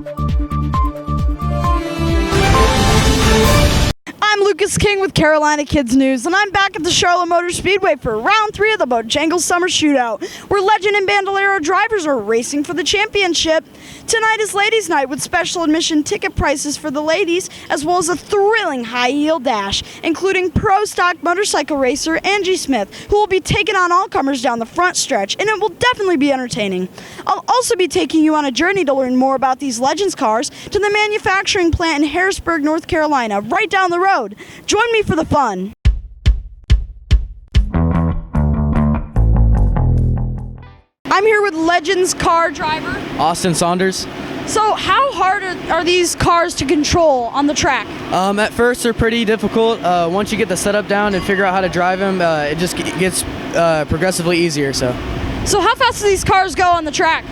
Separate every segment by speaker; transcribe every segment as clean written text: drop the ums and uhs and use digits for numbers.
Speaker 1: I'm Lucas King with Carolina Kids News, and I'm back at the Charlotte Motor Speedway for round 3 of the Bojangles Summer Shootout, where legend and bandolero drivers are racing for the championship. Tonight is ladies' night with special admission ticket prices for the ladies, as well as a thrilling high-yield dash, including pro stock motorcycle racer Angie Smith, who will be taking on all comers down the front stretch, and it will definitely be entertaining. I'll also be taking you on a journey to learn more about these Legends cars to the manufacturing plant in Harrisburg, North Carolina, right down the road. Join me for the fun. I'm here with Legends car driver
Speaker 2: Austin Saunders.
Speaker 1: So how hard are these cars to control on the track?
Speaker 2: At first they're pretty difficult. Once you get the setup down and figure out how to drive them, it just gets progressively easier. So
Speaker 1: how fast do these cars go on the track?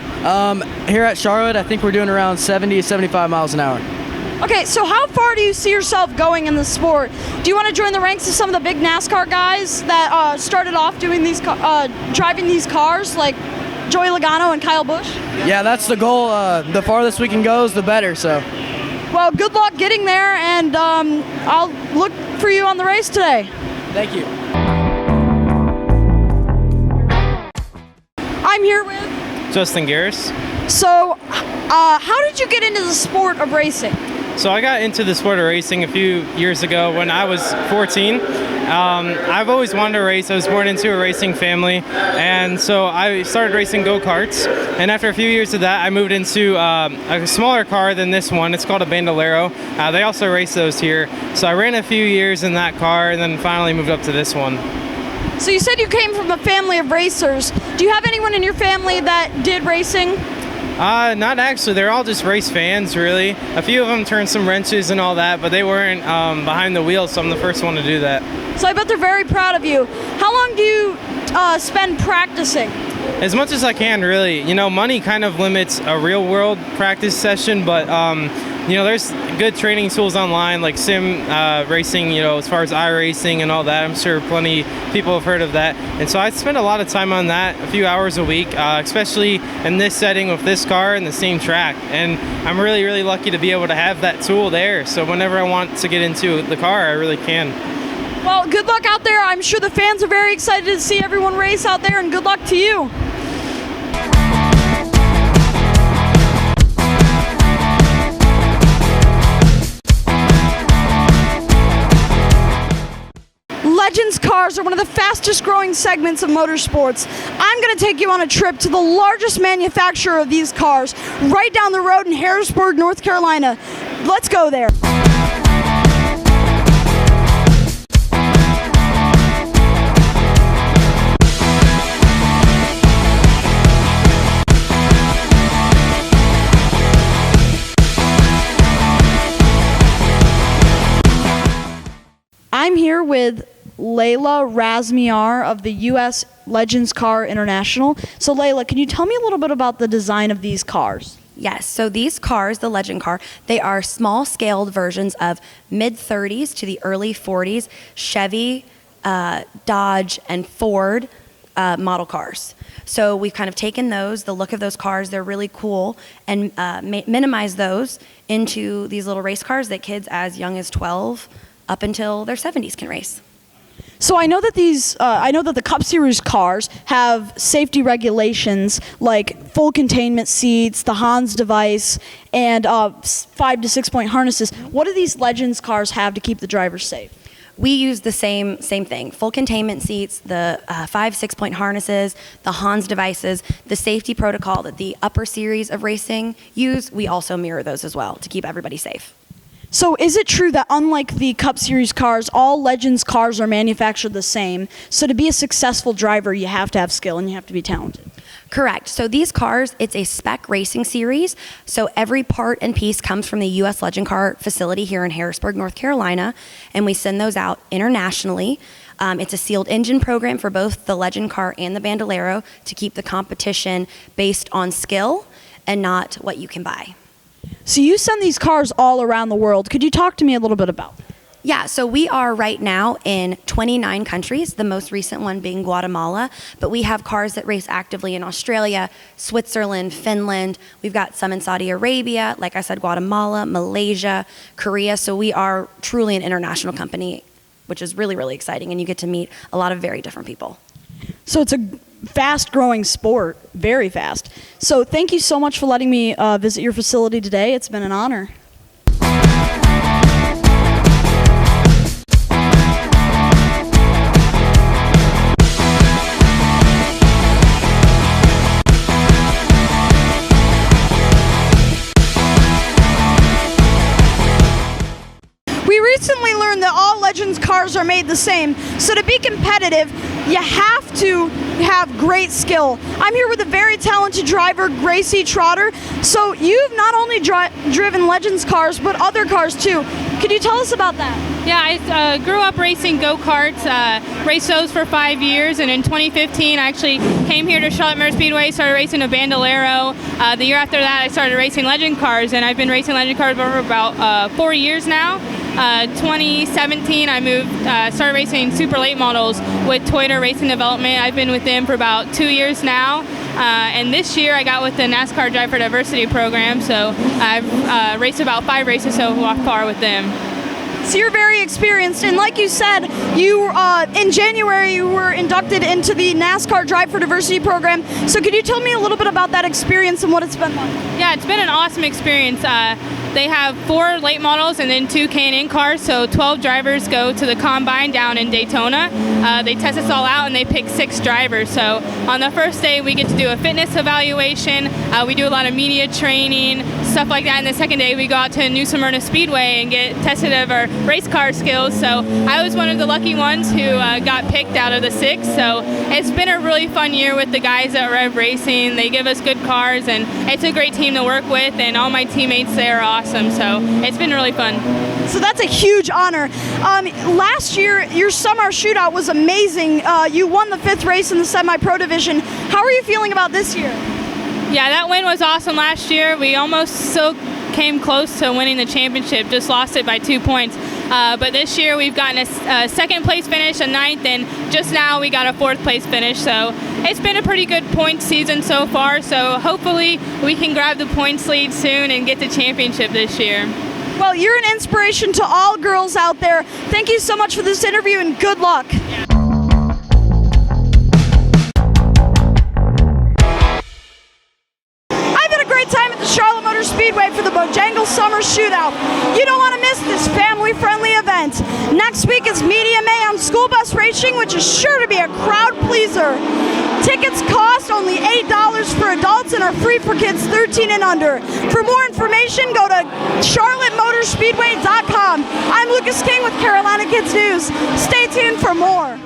Speaker 2: Here at Charlotte, I think we're doing around 70 to 75 miles an hour.
Speaker 1: Okay, so how far do you see yourself going in the sport? Do you want to join the ranks of some of the big NASCAR guys that started off doing these driving these cars, like Joey Logano and Kyle Busch?
Speaker 2: Yeah, that's the goal. The farthest we can go is the better. So,
Speaker 1: well, good luck getting there, and I'll look for you on the race today.
Speaker 2: Thank you.
Speaker 1: I'm here with
Speaker 3: Justin Garris.
Speaker 1: So, how did you get into the sport of racing?
Speaker 3: So I got into the sport of racing a few years ago when I was 14. I've always wanted to race. I was born into a racing family, and so I started racing go-karts. And after a few years of that, I moved into a smaller car than this one. It's called a bandolero. They also race those here. So I ran a few years in that car, and then finally moved up to this one.
Speaker 1: So you said you came from a family of racers. Do you have anyone in your family that did racing?
Speaker 3: Not actually. They're all just race fans, really. A few of them turned some wrenches and all that, but they weren't behind the wheel, so I'm the first one to do that.
Speaker 1: So I bet they're very proud of you. How long do you spend practicing?
Speaker 3: As much as I can, really. You know, money kind of limits a real-world practice session, but you know, there's good training tools online like sim racing, you know, as far as iRacing and all that. I'm sure plenty people have heard of that. And so I spend a lot of time on that, a few hours a week, especially in this setting with this car and the same track. And I'm really, really lucky to be able to have that tool there. So whenever I want to get into the car, I really can.
Speaker 1: Well, good luck out there. I'm sure the fans are very excited to see everyone race out there, and good luck to you. Legends cars are one of the fastest growing segments of motorsports. I'm going to take you on a trip to the largest manufacturer of these cars, right down the road in Harrisburg, North Carolina. Let's go there. I'm here with Layla Razmiar of the U.S. Legends Car International. So Layla, can you tell me a little bit about the design of these cars?
Speaker 4: Yes, so these cars, the Legend car, they are small-scaled versions of mid-30s to the early 40s Chevy, Dodge, and Ford model cars. So we've kind of taken those, the look of those cars, they're really cool, and minimize those into these little race cars that kids as young as 12 up until their 70s can race.
Speaker 1: So I know that the Cup Series cars have safety regulations like full containment seats, the Hans device, and 5 to 6 point harnesses. What do these Legends cars have to keep the drivers safe?
Speaker 4: We use the same thing, full containment seats, the 5-6 point harnesses, the Hans devices, the safety protocol that the upper series of racing use. We also mirror those as well to keep everybody safe.
Speaker 1: So is it true that unlike the Cup Series cars, all Legends cars are manufactured the same? So to be a successful driver, you have to have skill and you have to be talented.
Speaker 4: Correct. So these cars, it's a spec racing series. So every part and piece comes from the U.S. Legend Car facility here in Harrisburg, North Carolina, and we send those out internationally. It's a sealed engine program for both the Legend Car and the Bandolero to keep the competition based on skill and not what you can buy.
Speaker 1: So you send these cars all around the world. Could you talk to me a little bit about that?
Speaker 4: Yeah, so we are right now in 29 countries, the most recent one being Guatemala, but we have cars that race actively in Australia, Switzerland, Finland. We've got some in Saudi Arabia, like I said, Guatemala, Malaysia, Korea. So we are truly an international company, which is really, really exciting, and you get to meet a lot of very different people.
Speaker 1: So it's a fast-growing sport, very fast. So thank you so much for letting me visit your facility today. It's been an honor. We recently learned that all Legends cars are made the same, so to be competitive, you have to have great skill. I'm here with a very talented driver, Gracie Trotter. So you've not only driven Legends cars, but other cars too. Could you tell us about that?
Speaker 5: Yeah, I grew up racing go-karts, raced those for 5 years, and in 2015 I actually came here to Charlotte Motor Speedway, started racing a Bandolero. The year after that I started racing Legend cars, and I've been racing Legend cars for about 4 years now. 2017 I started racing super late models with Toyota Racing Development. I've been with them for about 2 years now. And this year I got with the NASCAR Drive for Diversity program, so I've raced about 5 races so far with them.
Speaker 1: So you're very experienced, and like you said, you in January you were inducted into the NASCAR Drive for Diversity program. So could you tell me a little bit about that experience and what it's been like?
Speaker 5: Yeah, it's been an awesome experience. They have 4 late models and then 2 K&N cars, so 12 drivers go to the Combine down in Daytona. They test us all out and they pick 6 drivers. So on the first day we get to do a fitness evaluation, we do a lot of media training, stuff like that. And the second day we go out to New Smyrna Speedway and get tested of our race car skills. So I was one of the lucky ones who got picked out of the 6. So it's been a really fun year with the guys at Rev Racing. They give us good cars and it's a great team to work with, and all my teammates there are awesome. So it's been really fun.
Speaker 1: So that's a huge honor. Last year, your summer shootout was amazing. You won the 5th race in the semi-pro division. How are you feeling about this year?
Speaker 5: Yeah, that win was awesome last year. We almost so came close to winning the championship, just lost it by 2 points. But this year we've gotten a 2nd place finish, a 9th, and just now we got a 4th place finish. So it's been a pretty good point season so far. So hopefully we can grab the points lead soon and get the championship this year.
Speaker 1: Well, you're an inspiration to all girls out there. Thank you so much for this interview and good luck.
Speaker 5: Yeah.
Speaker 1: Time at the Charlotte Motor Speedway for the Bojangles Summer Shootout. You don't want to miss this family-friendly event. Next week is Medium A on school bus racing, which is sure to be a crowd pleaser. Tickets cost only $8 for adults and are free for kids 13 and under. For more information, go to charlottemotorspeedway.com. I'm Lucas King with Carolina Kids News. Stay tuned for more.